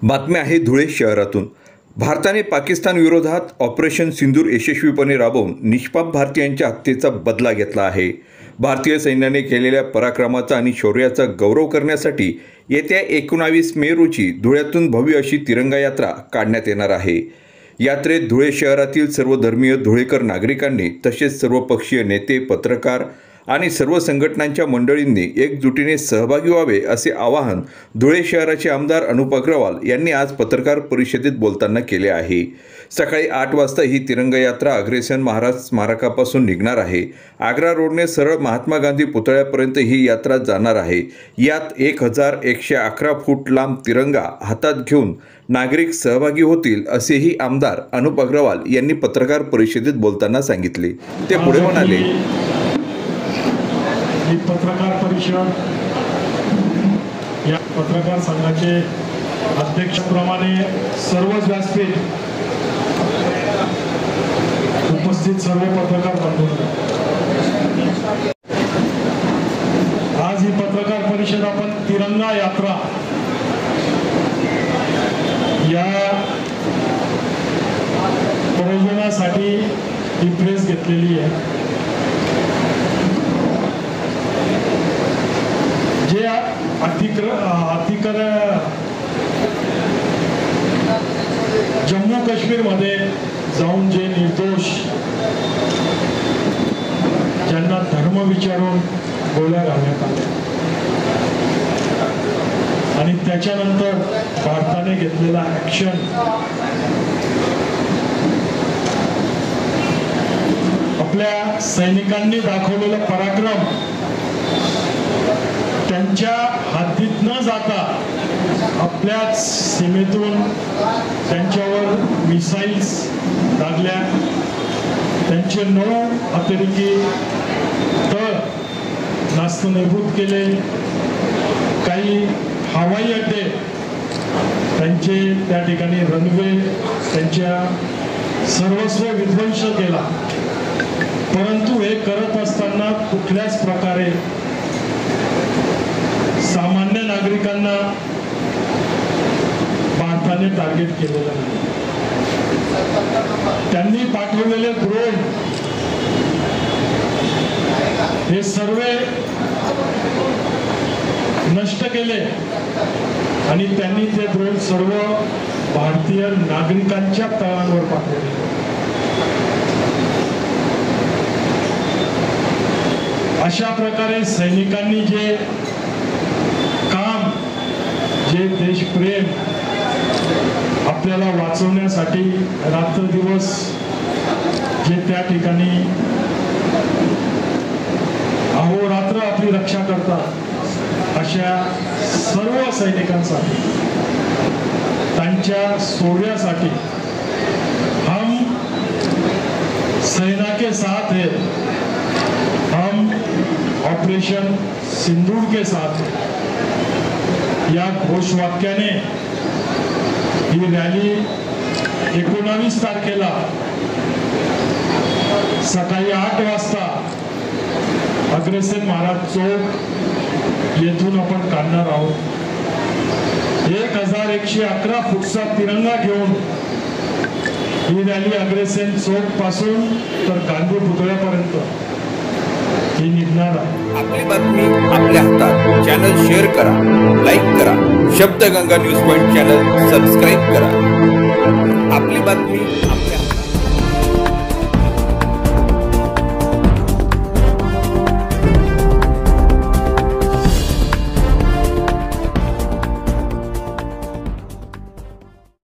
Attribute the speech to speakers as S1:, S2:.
S1: बातमी आहे धुळे शहरातून। भारताने पाकिस्तान विरोधात ऑपरेशन सिंदूर यशस्वीपणे राबवून निष्पाप भारतीयांच्या हत्येचा बदला घेतला आहे। भारतीय सैन्याने केलेल्या पराक्रमाचा आणि शौर्याचा गौरव करण्यासाठी येत्या 19 मे रोजी धुळ्यातून भव्य अशी तिरंगा यात्रा काढण्यात येणार आहे। यात्रेत धुळे शहरातील सर्व धर्मीय धुळेकर नागरिकांनी तसेच सर्व पक्षीय नेते, पत्रकार आणि सर्व संघटनांच्या मंडळींनी एकजुटीने सहभागी व्हावे असे आवाहन धुळे शहराचे आमदार अनुप अग्रवाल यांनी आज पत्रकार परिषदेत बोलताना केले आहे। सकाळी 8 वाजता ही तिरंगा यात्रा अग्रेसन महाराज स्मारकापासून निघणार आहे। आग्रा रोडने सरळ महात्मा गांधी पुतळ्यापर्यंत ही यात्रा जाणार आहे। यात 1111 फूट लांब तिरंगा हातात घेऊन नागरिक सहभागी होतील असेही आमदार अनुप अग्रवाल यांनी पत्रकार परिषदेत बोलताना सांगितले। ते पुढे म्हणाले,
S2: ही पत्रकार परिषद या पत्रकार संघाचे अध्यक्षप्रमाणे सर्वच व्यासपीठ उपस्थित सर्व पत्रकार बंधूंनो, आज ही पत्रकार परिषद आपण तिरंगा यात्रा या प्रयोजनासाठी ही प्रेस घेतलेली आहे। जे जम्मू काश्मीर मध्ये जाऊन जे निर्दोष ज्यांना धर्म विचारून गोळ्या घालण्यात आल्या आणि त्याच्यानंतर भारताने घेतलेला ऍक्शन आपल्या सैनिकांनी दाखवलेला पराक्रम त्यांच्या हद्दीत न जाता आपल्याच सीमेतून त्यांच्यावर मिसाईल्स लागल्या, त्यांचे 9 अतिरेकी तळ नास्तनेबूत केले, काही हवाई अड्डे त्यांचे त्या ठिकाणी रनवे त्यांच्या सर्वस्व विध्वंस केला। परंतु हे करत असताना कुठल्याच प्रकारे सामान्य नागरिकांना भारताने टार्गेट केलेलं नाही। त्यांनी पाठवलेले ड्रोन हे सर्व नष्ट केले आणि त्यांनी ते ड्रोन सर्व भारतीय नागरिकांच्या तळांवर पाठवले। अशा प्रकारे सैनिकांनी जे काम, जे देशप्रेम आपल्याला वाचवण्यासाठी रात्रदिवस जे त्या ठिकाणी अहोरात्र आपली रक्षा करतात, अशा सर्व सैनिकांसाठी त्यांच्या शौर्यासाठी हम सेना के साथ है, हम ऑपरेशन सिंदूर के साथ है, या घोषवाक्याने ही रॅली 19 तारखेला सकाळी 8 वाजता अग्रेसन महाराज चौक येथून आपण काढणार आहोत। 1111 फूटचा तिरंगा घेऊन ही रॅली अग्रेसन चौक पासून तर गांधी पुतळ्यापर्यंत ही निघणार आहे।
S1: आपली बातमी आपल्या हातात। चॅनल शेअर करा, लाईक करा, Shabdganga news point channel subscribe करा।